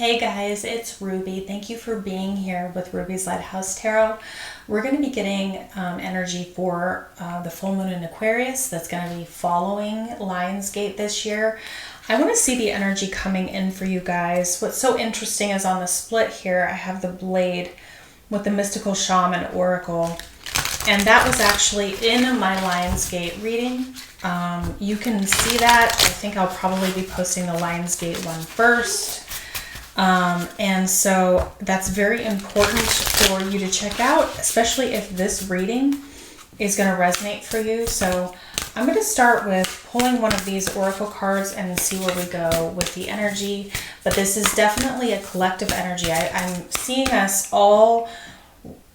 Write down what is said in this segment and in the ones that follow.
Hey guys, it's Ruby. Thank you for being here with Ruby's Lighthouse Tarot. We're going to be getting energy for the full moon in Aquarius that's going to be following Lionsgate this year. I want to see the energy coming in for you guys. What's so interesting is on the split here, I have the blade with the Mystical Shaman Oracle. And that was actually in my Lionsgate reading. You can see that. I think I'll probably be posting the Lionsgate one first. And so that's very important for you to check out, especially if this reading is going to resonate for you. So I'm going to start with pulling one of these oracle cards and see where we go with the energy. But this is definitely a collective energy. I'm seeing us all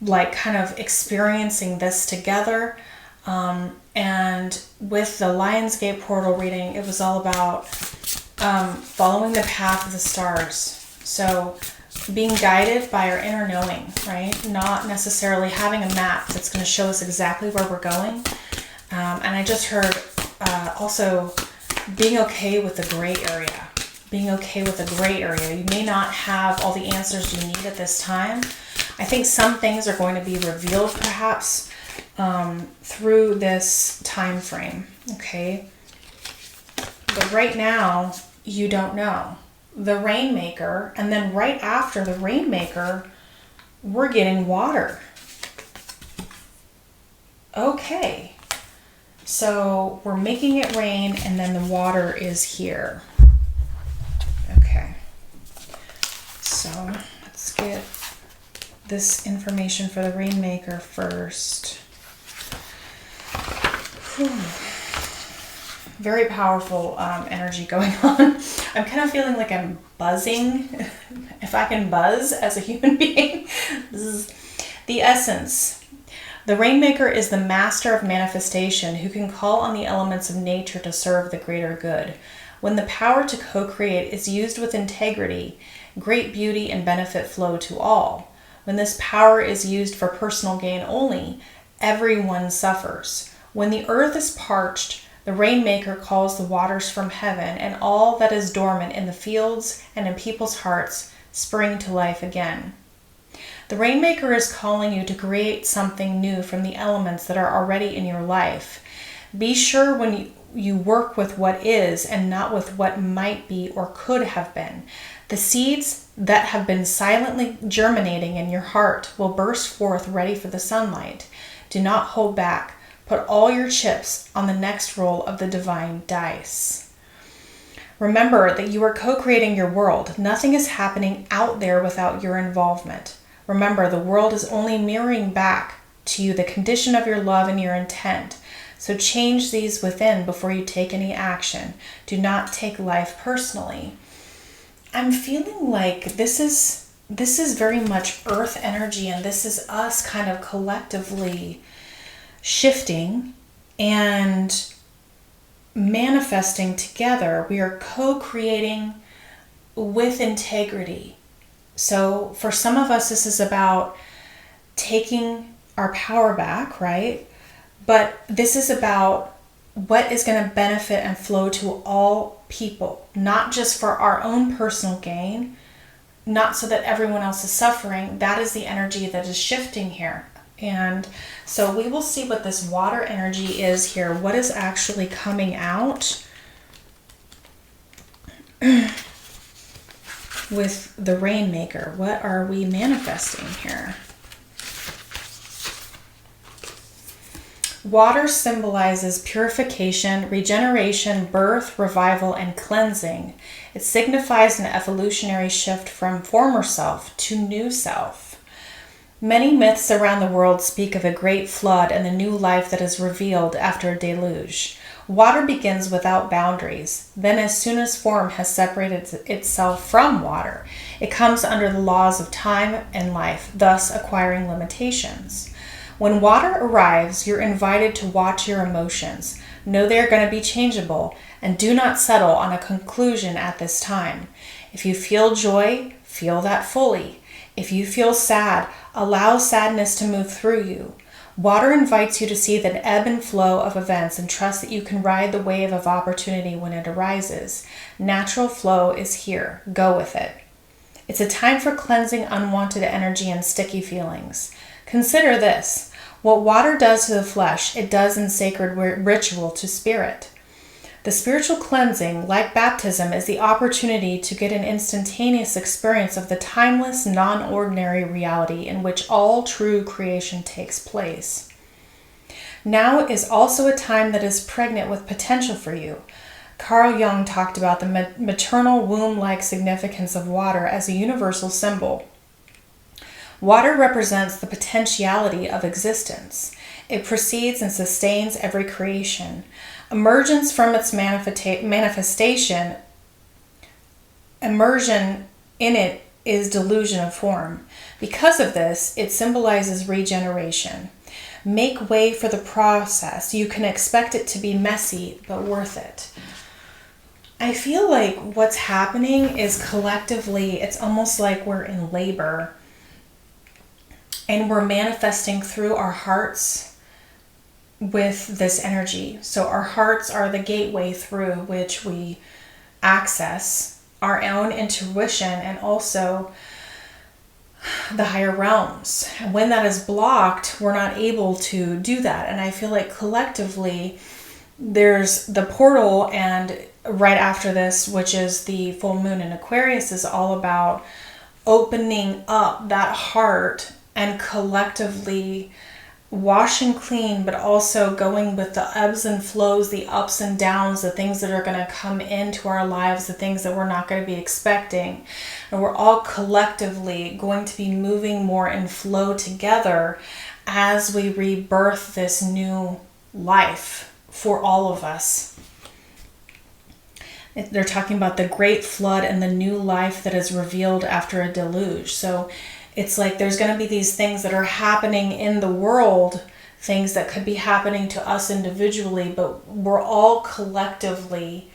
like kind of experiencing this together. And with the Lionsgate portal reading, it was all about following the path of the stars. So being guided by our inner knowing, right? Not necessarily having a map that's going to show us exactly where we're going. And I just heard also being okay with the gray area. Being okay with the gray area. You may not have all the answers you need at this time. I think some things are going to be revealed perhaps through this time frame, okay? But right now, you don't know. The Rainmaker, and then right after the Rainmaker, we're getting water. Okay, so we're making it rain, and then the water is here. Okay, so let's get this information for the Rainmaker first. Whew. Very powerful energy going on. I'm kind of feeling like I'm buzzing, if I can buzz as a human being. This is the essence. The Rainmaker is the master of manifestation who can call on the elements of nature to serve the greater good. When the power to co-create is used with integrity, great beauty and benefit flow to all. When this power is used for personal gain only, everyone suffers. When the earth is parched, the Rainmaker calls the waters from heaven, and all that is dormant in the fields and in people's hearts spring to life again. The Rainmaker is calling you to create something new from the elements that are already in your life. Be sure when you work with what is and not with what might be or could have been. The seeds that have been silently germinating in your heart will burst forth ready for the sunlight. Do not hold back. Put all your chips on the next roll of the divine dice. Remember that you are co-creating your world. Nothing is happening out there without your involvement. Remember, the world is only mirroring back to you the condition of your love and your intent. So change these within before you take any action. Do not take life personally. I'm feeling like this is very much earth energy, and this is us kind of collectively shifting and manifesting together. We are co-creating with integrity. So for some of us, this is about taking our power back, right? But this is about what is going to benefit and flow to all people, not just for our own personal gain, not so that everyone else is suffering. That is the energy that is shifting here. And so we will see what this water energy is here. What is actually coming out with the Rainmaker? What are we manifesting here? Water symbolizes purification, regeneration, birth, revival, and cleansing. It signifies an evolutionary shift from former self to new self. Many myths around the world speak of a great flood and the new life that is revealed after a deluge. Water begins without boundaries. Then as soon as form has separated itself from water, it comes under the laws of time and life, thus acquiring limitations. When water arrives, you're invited to watch your emotions. Know they are going to be changeable, and do not settle on a conclusion at this time. If you feel joy, feel that fully. If you feel sad, allow sadness to move through you. Water invites you to see the ebb and flow of events and trust that you can ride the wave of opportunity when it arises. Natural flow is here. Go with it. It's a time for cleansing unwanted energy and sticky feelings. Consider this. What water does to the flesh, it does in sacred ritual to spirit. The spiritual cleansing, like baptism, is the opportunity to get an instantaneous experience of the timeless, non-ordinary reality in which all true creation takes place. Now is also a time that is pregnant with potential for you. Carl Jung talked about the maternal womb-like significance of water as a universal symbol. Water represents the potentiality of existence. It precedes and sustains every creation. Emergence from its manifestation, immersion in it is delusion of form. Because of this, it symbolizes regeneration. Make way for the process. You can expect it to be messy, but worth it. I feel like what's happening is collectively, it's almost like we're in labor and we're manifesting through our hearts with this energy. So our hearts are the gateway through which we access our own intuition and also the higher realms. And when that is blocked, we're not able to do that. And I feel like collectively there's the portal, and right after this, which is the full moon in Aquarius, is all about opening up that heart and collectively washing clean, but also going with the ebbs and flows, the ups and downs, the things that are going to come into our lives, the things that we're not going to be expecting. And we're all collectively going to be moving more in flow together as we rebirth this new life for all of us. They're talking about the great flood and the new life that is revealed after a deluge. So it's like there's going to be these things that are happening in the world, things that could be happening to us individually, but we're all collectively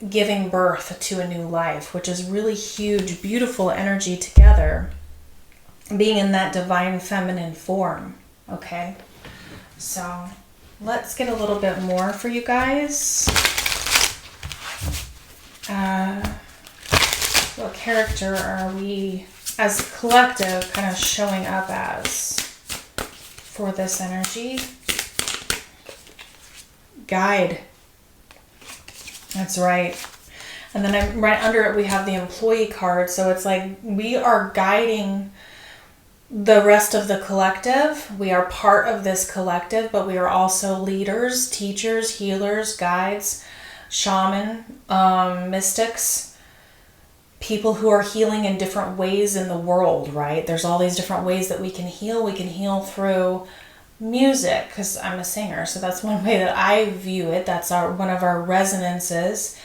giving birth to a new life, which is really huge, beautiful energy together, being in that divine feminine form. Okay, so let's get a little bit more for you guys. What character are we as a collective kind of showing up as for this energy? Guide. That's right. And then right under it we have the employee card. So it's like we are guiding the rest of the collective. We are part of this collective, but we are also leaders, teachers, healers, guides, shaman, mystics, people who are healing in different ways in the world, right? There's all these different ways that we can heal. We can heal through music, because I'm a singer, so that's one way that I view it. That's one of our resonances,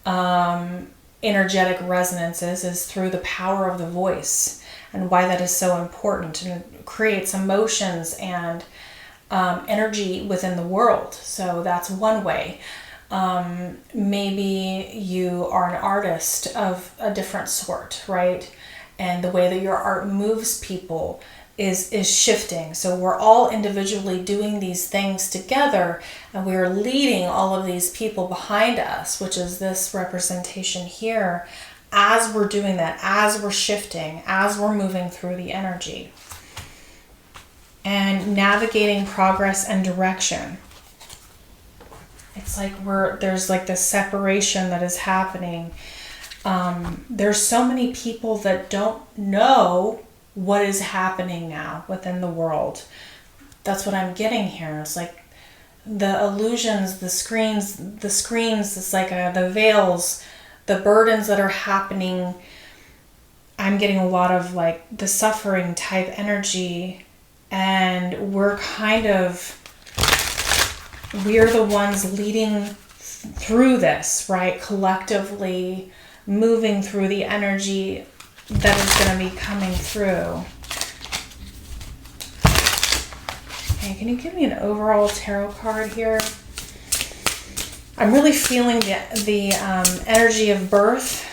energetic resonances, is through the power of the voice, and why that is so important, and it creates emotions and energy within the world. So that's one way. Maybe you are an artist of a different sort, right? And the way that your art moves people is shifting. So we're all individually doing these things together, and we are leading all of these people behind us, which is this representation here, as we're doing that, as we're shifting, as we're moving through the energy and navigating progress and direction. It's like there's like this separation that is happening. There's so many people that don't know what is happening now within the world. That's what I'm getting here. It's like the illusions, the screens, it's like the veils, the burdens that are happening. I'm getting a lot of like the suffering type energy, and we're the ones leading through this, right? Collectively moving through the energy that is going to be coming through. Okay, can you give me an overall tarot card here? I'm really feeling the energy of birth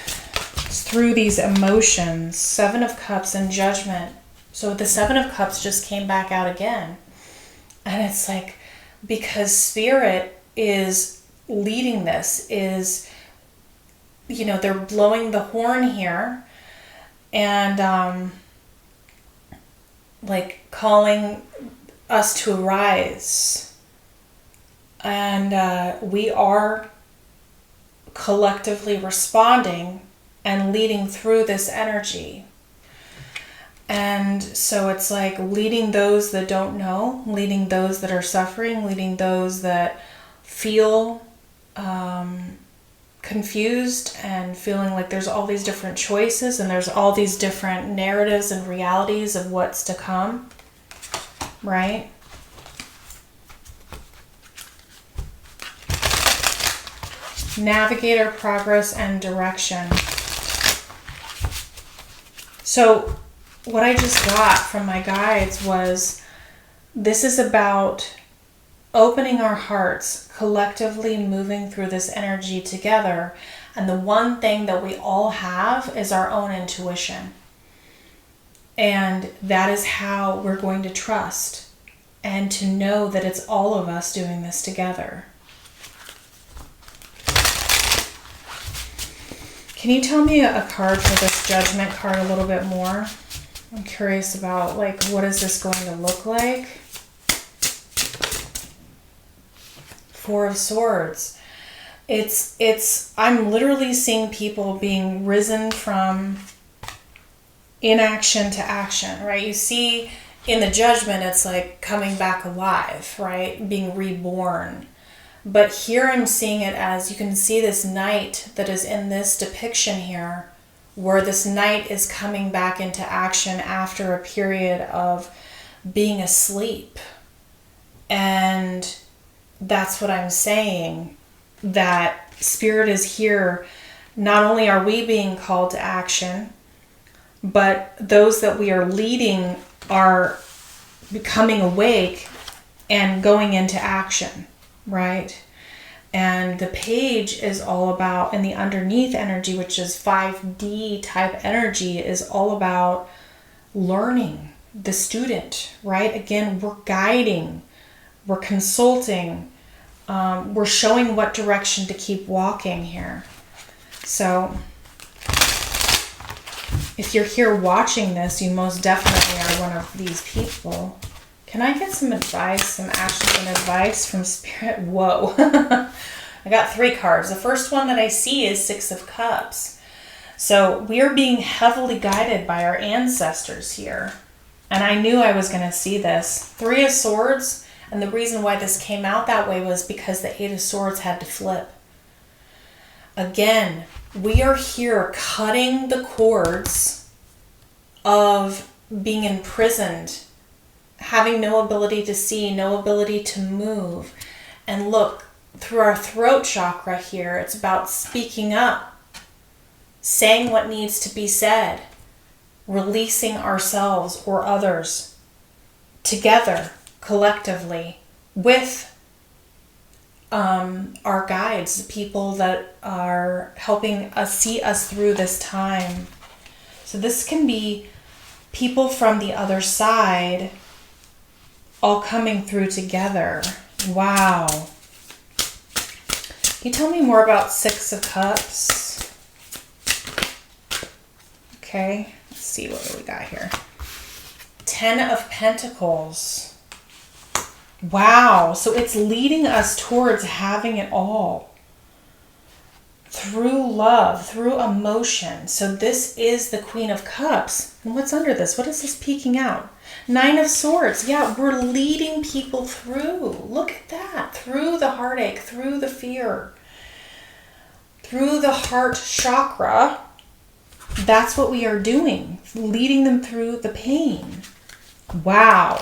through these emotions. 7 of Cups and Judgment. So the 7 of Cups just came back out again. And it's like, because Spirit is leading this, they're blowing the horn here, and like calling us to arise. And we are collectively responding and leading through this energy. And so it's like leading those that don't know, leading those that are suffering, leading those that feel confused and feeling like there's all these different choices and there's all these different narratives and realities of what's to come, right? Navigator, progress, and direction. So what I just got from my guides was, this is about opening our hearts, collectively moving through this energy together. And the one thing that we all have is our own intuition. And that is how we're going to trust and to know that it's all of us doing this together. Can you tell me a card for this Judgment card a little bit more? I'm curious about, like, what is this going to look like? Four of Swords. I'm literally seeing people being risen from inaction to action, right? You see in the Judgment, it's like coming back alive, right? Being reborn. But here I'm seeing it as, you can see this knight that is in this depiction here, where this knight is coming back into action after a period of being asleep. And that's what I'm saying, that Spirit is here. Not only are we being called to action, but those that we are leading are becoming awake and going into action, right? And the page is all about, and the underneath energy, which is 5D type energy, is all about learning the student, right? Again, we're guiding, we're consulting, we're showing what direction to keep walking here. So if you're here watching this, you most definitely are one of these people. Can I get some advice, some actions and advice from Spirit? Whoa. I got 3 cards. The first one that I see is 6 of Cups. So we are being heavily guided by our ancestors here. And I knew I was going to see this. 3 of Swords. And the reason why this came out that way was because the 8 of Swords had to flip. Again, we are here cutting the cords of being imprisoned, having no ability to see, no ability to move. And look, through our throat chakra here, it's about speaking up, saying what needs to be said, releasing ourselves or others together, collectively, with our guides, the people that are helping us see us through this time. So this can be people from the other side all coming through together. Wow. Can you tell me more about 6 of Cups? Okay, let's see what do we got here. 10 of Pentacles. Wow, so it's leading us towards having it all. Through love, through emotion. So this is the Queen of Cups. And what's under this? What is this peeking out? 9 of Swords. Yeah, we're leading people through. Look at that. Through the heartache, through the fear, through the heart chakra. That's what we are doing. Leading them through the pain. Wow.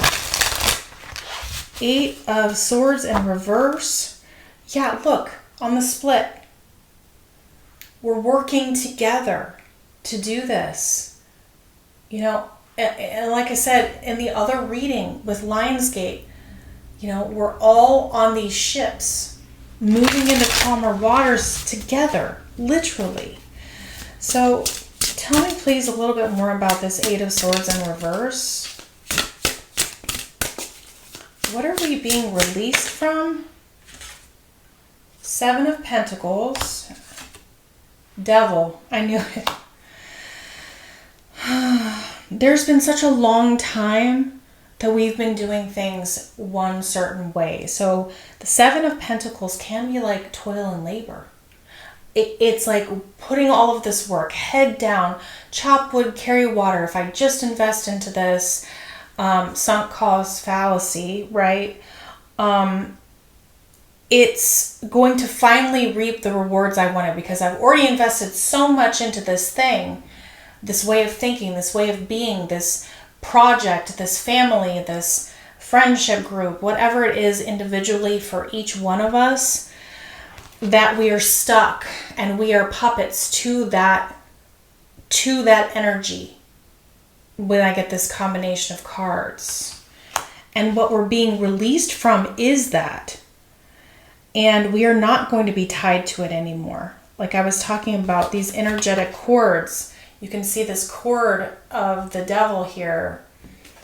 8 of Swords in reverse. Yeah, look, on the split. We're working together to do this. You know, and like I said, in the other reading with Lionsgate, you know, we're all on these ships moving into calmer waters together, literally. So tell me please a little bit more about this 8 of Swords in reverse. What are we being released from? 7 of Pentacles. Devil. I knew it. there's been such a long time that we've been doing things one certain way. So the Seven of Pentacles can be like toil and labor. It's like putting all of this work, head down, chop wood, carry water. If I just invest into this, sunk cost fallacy, right? It's going to finally reap the rewards I wanted because I've already invested so much into this thing, this way of thinking, this way of being, this project, this family, this friendship group, whatever it is individually for each one of us, that we are stuck and we are puppets to that energy when I get this combination of cards. And what we're being released from is that. And we are not going to be tied to it anymore. Like I was talking about these energetic cords. You can see this cord of the devil here,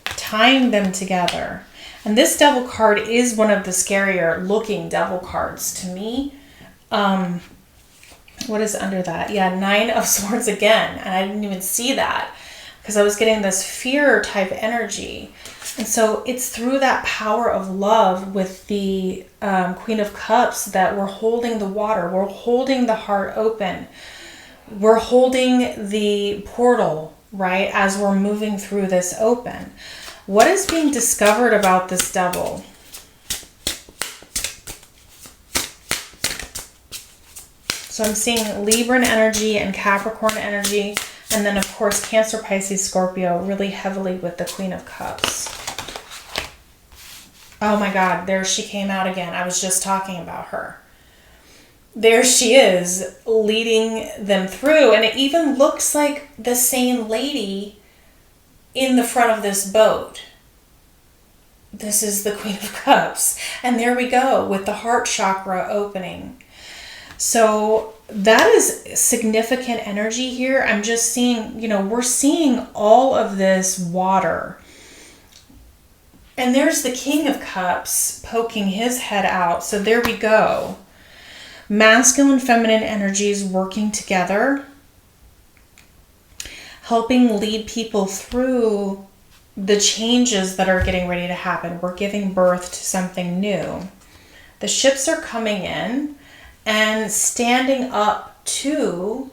tying them together. And this devil card is one of the scarier looking devil cards to me. What is under that? Yeah, Nine of Swords again. And I didn't even see that because I was getting this fear type energy. And so it's through that power of love with the Queen of Cups that we're holding the water. We're holding the heart open. We're holding the portal, right, as we're moving through this open. What is being discovered about this devil? So I'm seeing Libran energy and Capricorn energy. And then, of course, Cancer, Pisces, Scorpio really heavily with the Queen of Cups. Oh my God, there she came out again. I was just talking about her. There she is leading them through. And it even looks like the same lady in the front of this boat. This is the Queen of Cups. And there we go with the heart chakra opening. So that is significant energy here. I'm just seeing, we're seeing all of this water. And there's the King of Cups poking his head out. So there we go. Masculine, feminine energies working together, helping lead people through the changes that are getting ready to happen. We're giving birth to something new. The ships are coming in and standing up to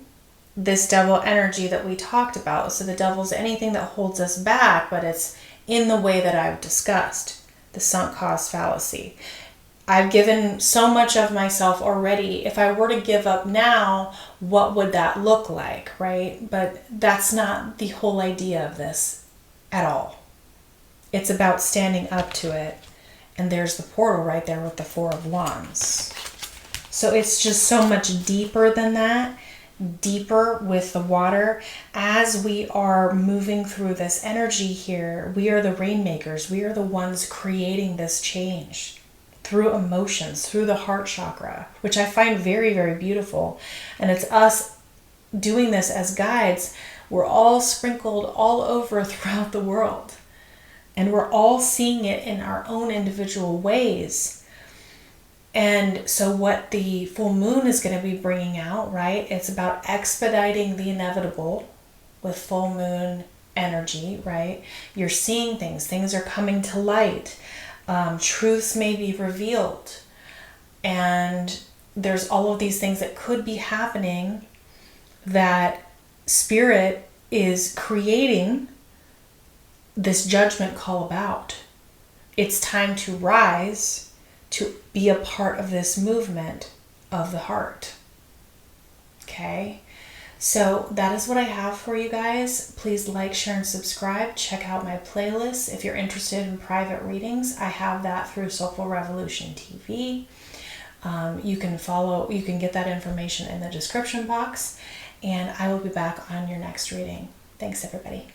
this devil energy that we talked about. So the devil's anything that holds us back, but it's in the way that I've discussed, the sunk cost fallacy. I've given so much of myself already. If I were to give up now, what would that look like, right? But that's not the whole idea of this at all. It's about standing up to it. And there's the portal right there with the Four of Wands. So it's just so much deeper than that, deeper with the water. As we are moving through this energy here, we are the rainmakers. We are the ones creating this change through emotions, through the heart chakra, which I find very, very beautiful. And it's us doing this as guides. We're all sprinkled all over throughout the world. And we're all seeing it in our own individual ways. And so what the full moon is going to be bringing out, right? It's about expediting the inevitable with full moon energy, right? You're seeing things. Things are coming to light. Truths may be revealed. And there's all of these things that could be happening that Spirit is creating this judgment call about. It's time to rise to be a part of this movement of the heart. Okay, so that is what I have for you guys. Please like, share, and subscribe. Check out my playlist. If you're interested in private readings, I have that through Soulful Revolution TV. You can get that information in the description box, and I will be back on your next reading. Thanks, everybody.